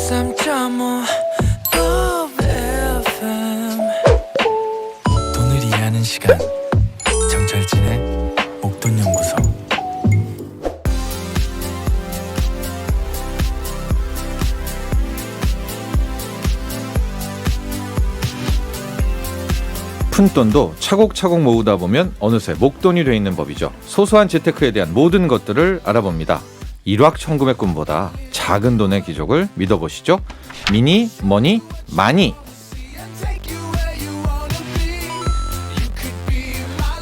103.5 FM 돈을 이해하는 시간 정철진의 목돈연구소. 푼돈도 차곡차곡 모으다 보면 어느새 목돈이 돼 있는 법이죠. 소소한 재테크에 대한 모든 것들을 알아봅니다. 일확천금의 꿈보다 작은 돈의 기적을 믿어보시죠. 미니 머니 마니.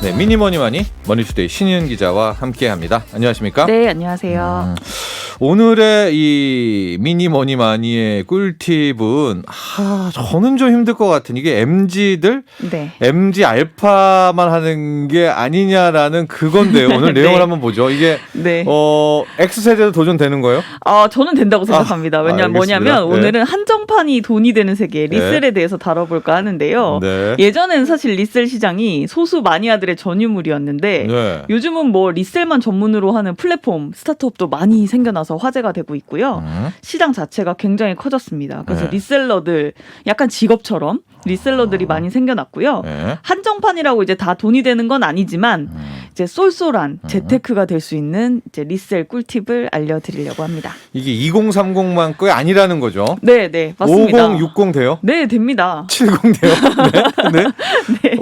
네, 미니 머니 마니 머니투데이 신희은 기자와 함께합니다. 안녕하십니까? 네, 안녕하세요. 오늘의 이 미니 머니 마니의 꿀팁은 저는 좀 힘들 것 같은 이게 MZ들 네. MZ 알파만 하는 게 아니냐라는 그건데요. 오늘 네. 내용을 한번 보죠. 이게 네. X세대도 도전되는 거예요? 저는 된다고 생각합니다. 왜냐면 뭐냐면 알겠습니다. 오늘은 한정판이 돈이 되는 세계 리셀에 대해서 다뤄볼까 하는데요. 네. 예전에는 사실 리셀 시장이 소수 마니아들의 전유물이었는데 네. 요즘은 뭐 리셀만 전문으로 하는 플랫폼 스타트업도 많이 생겨나서 화제가 되고 있고요. 시장 자체가 굉장히 커졌습니다. 그래서 네. 리셀러들 약간 직업처럼 리셀러들이 많이 생겨났고요. 네. 한정판이라고 이제 다 돈이 되는 건 아니지만 이제 쏠쏠한 재테크가 될 수 있는 이제 리셀 꿀팁을 알려드리려고 합니다. 이게 2030만 거 아니라는 거죠? 네, 네, 맞습니다. 50, 60 돼요? 네, 됩니다. 70 돼요? 네. 네. 네.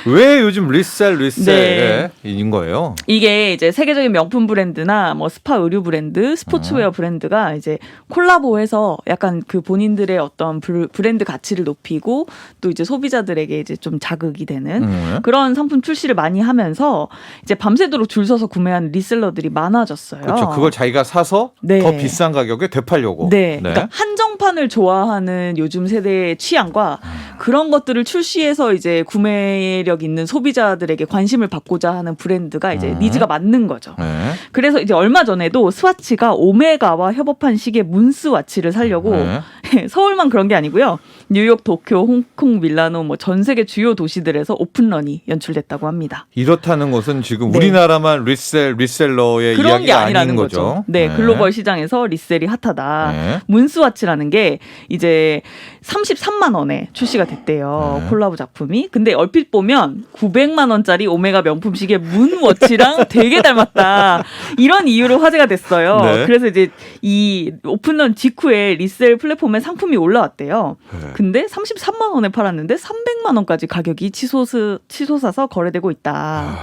왜 요즘 리셀인 네. 거예요? 이게 이제 세계적인 명품 브랜드나 뭐 스파 의류 브랜드, 스포츠웨어 브랜드가 이제 콜라보해서 약간 그 본인들의 어떤 브랜드 가치를 높이고 또 이제 소비자들에게 이제 좀 자극이 되는 그런 상품 출시를 많이 하면서 이제 밤새도록 줄 서서 구매하는 리셀러들이 많아졌어요. 그렇죠. 그걸 자기가 사서 네. 더 비싼 가격에 되팔려고. 네. 그러니까 한정판을 좋아하는 요즘 세대의 취향과 그런 것들을 출시해서 이제 구매력 있는 소비자들에게 관심을 받고자 하는 브랜드가 이제 니즈가 맞는 거죠. 네. 그래서 이제 얼마 전에도 스와치가 오메가와 협업한 시계 문스와치를 사려고 네. 서울만 그런 게 아니고요. 뉴욕, 도쿄, 홍콩, 밀라노 뭐 전 세계 주요 도시들에서 오픈런이 연출됐다고 합니다. 이렇다는 것은 지금 네. 우리나라만 리셀러의 그런 게 이야기가 아니라는 아닌 거죠. 네, 글로벌 시장에서 리셀이 핫하다. 네. 문스와치라는 게 이제 33만 원에 출시가 됐대요. 네. 콜라보 작품이. 근데 얼핏 보면 900만 원짜리 오메가 명품 시계 문워치랑 되게 닮았다. 이런 이유로 화제가 됐어요. 네. 그래서 이제 이 오픈런 직후에 리셀 플랫폼에 상품이 올라왔대요. 네. 근데 33만 원에 팔았는데 300만 원까지 가격이 치솟아서 거래되고 있다.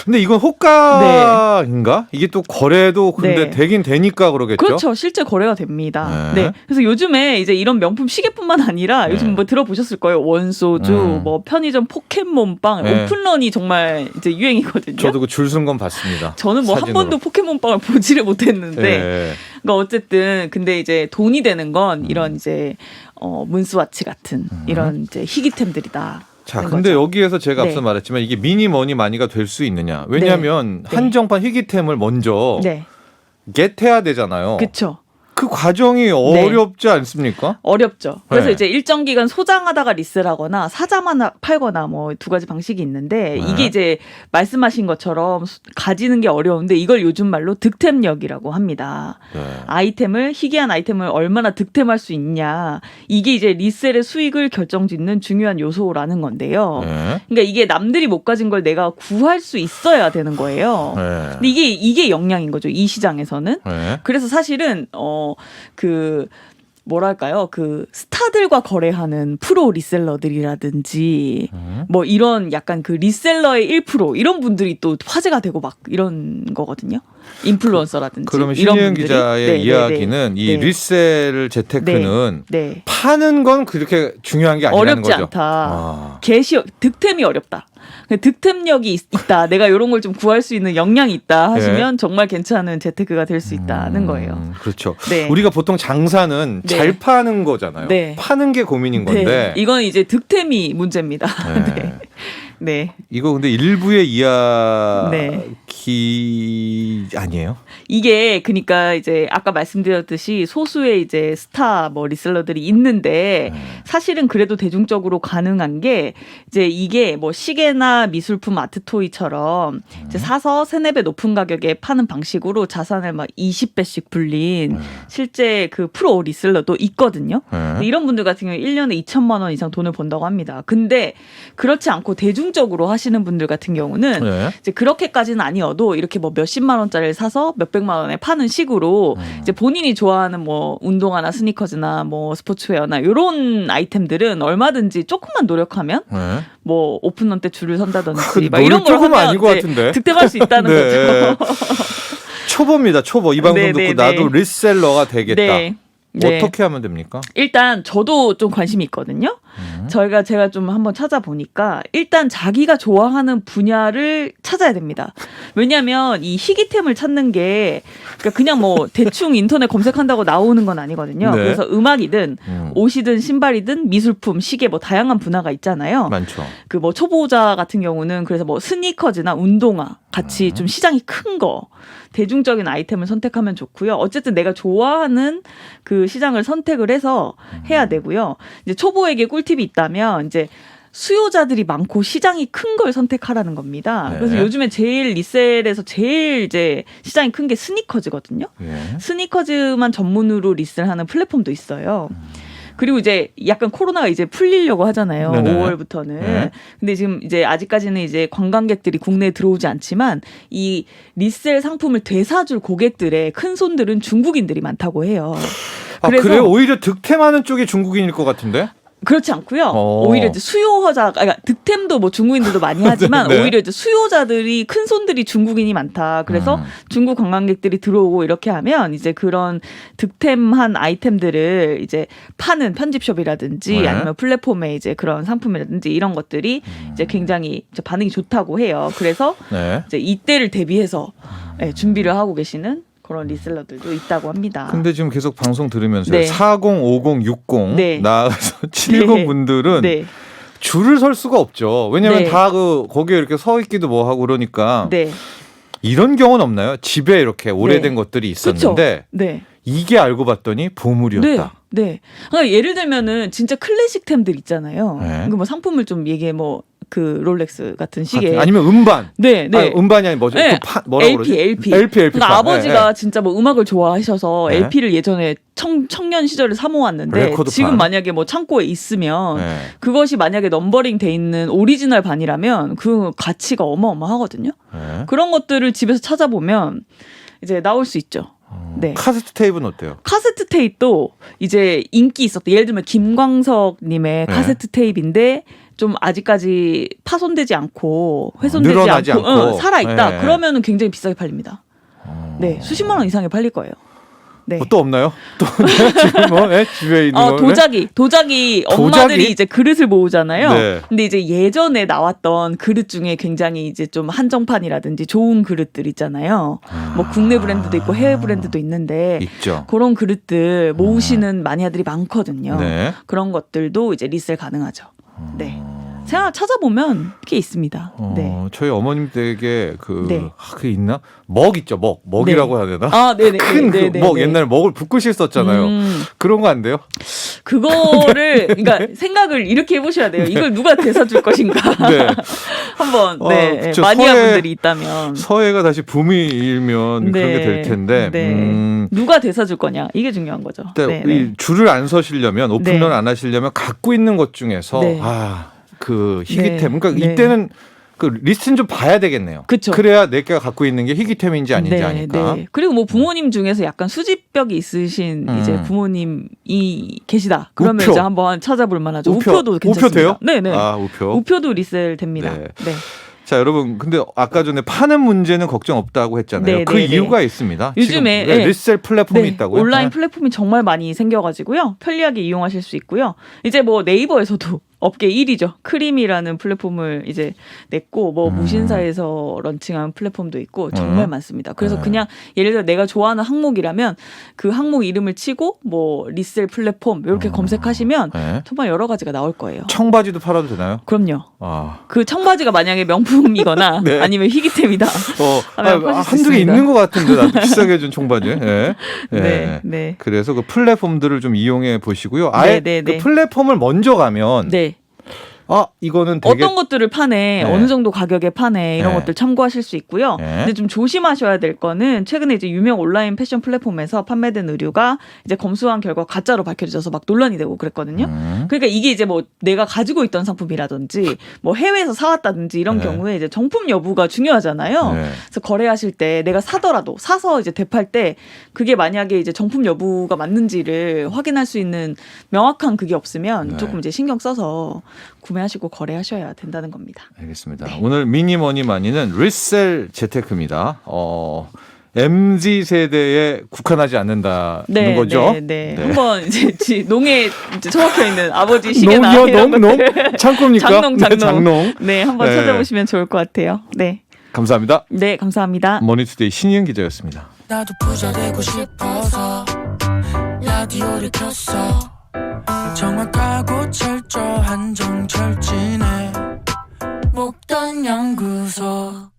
근데 이건 호가인가? 이게 또 거래도 근데 네. 되긴 되니까 그러겠죠? 그렇죠. 실제 거래가 됩니다. 네. 네. 그래서 요즘에 이제 이런 명품 시계뿐만 아니라 네. 요즘 뭐 들어보셨을 거예요. 원소주, 뭐 편의점 포켓몬빵, 네. 오픈런이 정말 이제 유행이거든요. 저도 그 줄 쓴 건 봤습니다. 저는 뭐 한 사진으로. 번도 포켓몬빵을 보지를 못했는데, 네. 그러니까 어쨌든 근데 이제 돈이 되는 건 이런 이제 문스와치 같은 이런 이제 희귀템들이다. 자, 근데 여기에서 제가 앞서 네. 말했지만 이게 미니 머니 마니가 될 수 있느냐? 왜냐하면 네. 한정판 희귀템을 먼저 네, 겟해야 되잖아요. 그렇죠. 그 과정이 어렵지 않습니까? 어렵죠. 그래서 네. 이제 일정 기간 소장하다가 리셀하거나 사자만 팔거나 뭐 두 가지 방식이 있는데 이게 이제 말씀하신 것처럼 가지는 게 어려운데 이걸 요즘 말로 득템력이라고 합니다. 네. 아이템을 희귀한 아이템을 얼마나 득템할 수 있냐 이게 이제 리셀의 수익을 결정짓는 중요한 요소라는 건데요. 네. 그러니까 이게 남들이 못 가진 걸 내가 구할 수 있어야 되는 거예요. 네. 근데 이게 역량인 거죠. 이 시장에서는. 네. 그래서 사실은 뭐랄까요? 그 스타들과 거래하는 프로 리셀러들이라든지 뭐 이런 약간 그 리셀러의 1% 이런 분들이 또 화제가 되고 막 이런 거거든요. 인플루언서라든지 그러면 이런 신희은 분들이. 기자의 네, 이야기는 네, 이 네. 리셀 재테크는 네. 파는 건 그렇게 중요한 게 아니라는 어렵지 거죠. 않다. 득템이 어렵다. 득템력이 있다. 내가 이런 걸 좀 구할 수 있는 역량이 있다 하시면 정말 괜찮은 재테크가 될 수 있다는 거예요. 그렇죠. 네. 우리가 보통 장사는 네. 잘 파는 거잖아요. 네. 파는 게 고민인 건데. 네. 이건 이제 득템이 문제입니다. 네. 네. 네. 이거 근데 일부의 네. 아니에요? 이게 그러니까 이제 아까 말씀드렸듯이 소수의 이제 스타 뭐 리셀러들이 있는데 사실은 그래도 대중적으로 가능한 게 이제 이게 뭐 시계나 미술품 아트토이처럼 이제 사서 3-4배 높은 가격에 파는 방식으로 자산을 막 20배씩 불린 실제 그 프로 리셀러도 있거든요. 근데 이런 분들 같은 경우에 1년에 2천만 원 이상 돈을 번다고 합니다. 근데 그렇지 않고 대중적으로 하시는 분들 같은 경우는 네. 이제 그렇게까지는 아니어도 이렇게 뭐 몇십만 원짜리를 사서 몇백만 원에 파는 식으로 이제 본인이 좋아하는 뭐 운동화나 스니커즈나 뭐 스포츠웨어나 이런 아이템들은 얼마든지 조금만 노력하면 네. 뭐 오픈런 때 줄을 선다든지 그 막 이런 걸 조금 하면 아닌 것 네, 같은데. 득템할 수 있다는 네. 거죠. 초보입니다. 초보. 이 방송 네, 듣고 네, 나도 네. 리셀러가 되겠다. 네. 네. 어떻게 하면 됩니까? 일단 저도 좀 관심이 있거든요. 제가 좀 한번 찾아보니까 일단 자기가 좋아하는 분야를 찾아야 됩니다. 왜냐하면 이 희귀템을 찾는 게 그러니까 그냥 뭐 대충 인터넷 검색한다고 나오는 건 아니거든요. 네. 그래서 음악이든 옷이든 신발이든 미술품, 시계 뭐 다양한 분야가 있잖아요. 많죠. 그 뭐 초보자 같은 경우는 그래서 뭐 스니커즈나 운동화 같이 좀 시장이 큰 거 대중적인 아이템을 선택하면 좋고요. 어쨌든 내가 좋아하는 그 시장을 선택을 해서 해야 되고요. 이제 초보에게 꿀팁이 있다면 이제 수요자들이 많고 시장이 큰 걸 선택하라는 겁니다. 네. 그래서 요즘에 제일 리셀에서 제일 이제 시장이 큰 게 스니커즈거든요. 예. 스니커즈만 전문으로 리셀하는 플랫폼도 있어요. 그리고 이제 약간 코로나가 이제 풀리려고 하잖아요. 네네. 5월부터는. 네. 근데 지금 이제 아직까지는 이제 관광객들이 국내에 들어오지 않지만 이 리셀 상품을 되사줄 고객들의 큰 손들은 중국인들이 많다고 해요. 아, 그래요? 오히려 득템하는 쪽이 중국인일 것 같은데? 그렇지 않고요. 어. 오히려 이제 수요자, 그러니까 득템도 뭐 중국인들도 많이 하지만 네. 오히려 이제 수요자들이 큰 손들이 중국인이 많다. 그래서 중국 관광객들이 들어오고 이렇게 하면 이제 그런 득템한 아이템들을 이제 파는 편집숍이라든지 네. 아니면 플랫폼에 이제 그런 상품이라든지 이런 것들이 이제 굉장히 이제 반응이 좋다고 해요. 그래서 네. 이제 이때를 대비해서 네, 준비를 하고 계시는 그런 리셀러들도 있다고 합니다. 근데 지금 계속 방송 들으면서 네. 40, 50, 60 네. 나아가서 70 분들은 네. 줄을 설 수가 없죠. 왜냐하면 네. 다 그 거기에 이렇게 서 있기도 뭐 하고 그러니까 네. 이런 경우는 없나요? 집에 이렇게 오래된 것들이 있었는데 그쵸? 네. 이게 알고 봤더니 보물이었다. 네. 네. 그러니까 예를 들면은 진짜 클래식템들 있잖아요. 네. 그 뭐 상품을 좀 얘기해 뭐 그 롤렉스 같은 시계. 아니면 음반. 네, 네. 아니, 음반이 아니 뭐죠? 네. 그 뭐라고 LP, 그러지? LP. LP. 그러니까 판. 아버지가 네, 진짜 뭐 음악을 좋아하셔서 네. LP를 예전에 청년 시절에 사모았는데 레코드판. 지금 만약에 뭐 창고에 있으면 네. 그것이 만약에 넘버링 돼 있는 오리지널 반이라면 그 가치가 어마어마하거든요. 네. 그런 것들을 집에서 찾아보면 이제 나올 수 있죠. 네. 카세트 테이프는 어때요? 카세트 테이프도 이제 인기 있었대. 예를 들면 김광석님의 네. 카세트 테이프인데 좀 아직까지 파손되지 않고 훼손되지 늘어나지 않고. 살아있다. 네. 그러면 굉장히 비싸게 팔립니다. 네, 수십만 원 이상에 팔릴 거예요. 네. 뭐 또 없나요? 또 지금 뭐 네? 집에 있는 거. 도자기 엄마들이 이제 그릇을 모으잖아요. 네. 근데 이제 예전에 나왔던 그릇 중에 굉장히 이제 좀 한정판이라든지 좋은 그릇들 있잖아요. 뭐 국내 브랜드도 있고 해외 브랜드도 있는데 있죠. 그런 그릇들 모으시는 마니아들이 많거든요. 네. 그런 것들도 이제 리셀 가능하죠. 네. 제가 찾아보면 꽤 있습니다. 네. 저희 어머님 댁에 네. 그 있나? 먹 있죠. 먹이라고 해야 되나? 아, 네네. 큰 네, 그 네, 먹 네. 옛날에 먹을 붓글씨 썼잖아요. 그런 거 안 돼요? 그거를 그러니까 생각을 이렇게 해보셔야 돼요. 이걸 누가 대사줄 것인가. 네. 한번 어, 그쵸. 마니아분들이 있다면 서해가 다시 붐이 일면 그런 게 될 텐데. 네. 누가 대사줄 거냐 이게 중요한 거죠. 근데 네, 이 줄을 안 서시려면 오픈런 네. 안 하시려면 갖고 있는 것 중에서 네. 그 희귀템. 네. 그러니까 네. 이때는 그 리스트는 좀 봐야 되겠네요. 그쵸. 그래야 내가 갖고 있는 게 희귀템인지 아닌지 아니까. 네. 그리고 뭐 부모님 중에서 약간 수집벽이 있으신 이제 부모님이 계시다. 그러면 우표. 이제 한번 찾아볼 만하죠. 우표. 우표도 괜찮습니다. 우표 돼요? 네네. 우표. 우표도 리셀 됩니다. 네. 네. 자, 여러분, 근데 아까 전에 파는 문제는 걱정 없다고 했잖아요. 네, 그 네, 이유가 네. 있습니다. 요즘에, 지금 네. 리셀 플랫폼이 네, 있다고요? 온라인 네. 플랫폼이 정말 많이 생겨가지고요. 편리하게 이용하실 수 있고요. 이제 뭐 네이버에서도 업계 1위죠. 크림이라는 플랫폼을 이제 냈고 뭐 무신사에서 런칭한 플랫폼도 있고 정말 많습니다. 그래서 그냥 예를 들어 내가 좋아하는 항목이라면 그 항목 이름을 치고 뭐 리셀 플랫폼 이렇게 검색하시면 네. 정말 여러 가지가 나올 거예요. 청바지도 팔아도 되나요? 그럼요. 아. 그 청바지가 만약에 명품이거나 네. 아니면 희귀템이다. 하면 파실 수 한두 개 있습니다. 있는 것 같은데 나도 비싸게 준 청바지. 네. 네, 네. 그래서 그 플랫폼들을 좀 이용해 보시고요. 아예 네, 네, 그 네. 플랫폼을 먼저 가면 네. 이거는 되게 어떤 것들을 파네, 네. 어느 정도 가격에 파네 이런 네. 것들 참고하실 수 있고요. 네. 근데 좀 조심하셔야 될 거는 최근에 이제 유명 온라인 패션 플랫폼에서 판매된 의류가 이제 검수한 결과 가짜로 밝혀져서 막 논란이 되고 그랬거든요. 그러니까 이게 이제 뭐 내가 가지고 있던 상품이라든지 뭐 해외에서 사왔다든지 이런 네. 경우에 이제 정품 여부가 중요하잖아요. 네. 그래서 거래하실 때 내가 사더라도 사서 이제 대팔 때 그게 만약에 이제 정품 여부가 맞는지를 확인할 수 있는 명확한 그게 없으면 네. 조금 이제 신경 써서 구매하시고 거래하셔야 된다는 겁니다. 알겠습니다. 네. 오늘 미니머니 마니는 리셀 재테크입니다. MZ 세대에 국한하지 않는다는 거죠. 네. 한번 이제 농에 이제 처박혀 있는 아버지 시계나 농이요? 이런 농? 것들. 창고입니까? 장농. 네, 장농. 네, 한번 네. 찾아보시면 좋을 것 같아요. 네. 감사합니다. 네, 감사합니다. 머니투데이 신희은 기자였습니다. 나도 부자 되고 싶어서 라디오를 켰어. 정확하고 철저한 정철진의 목돈 연구소.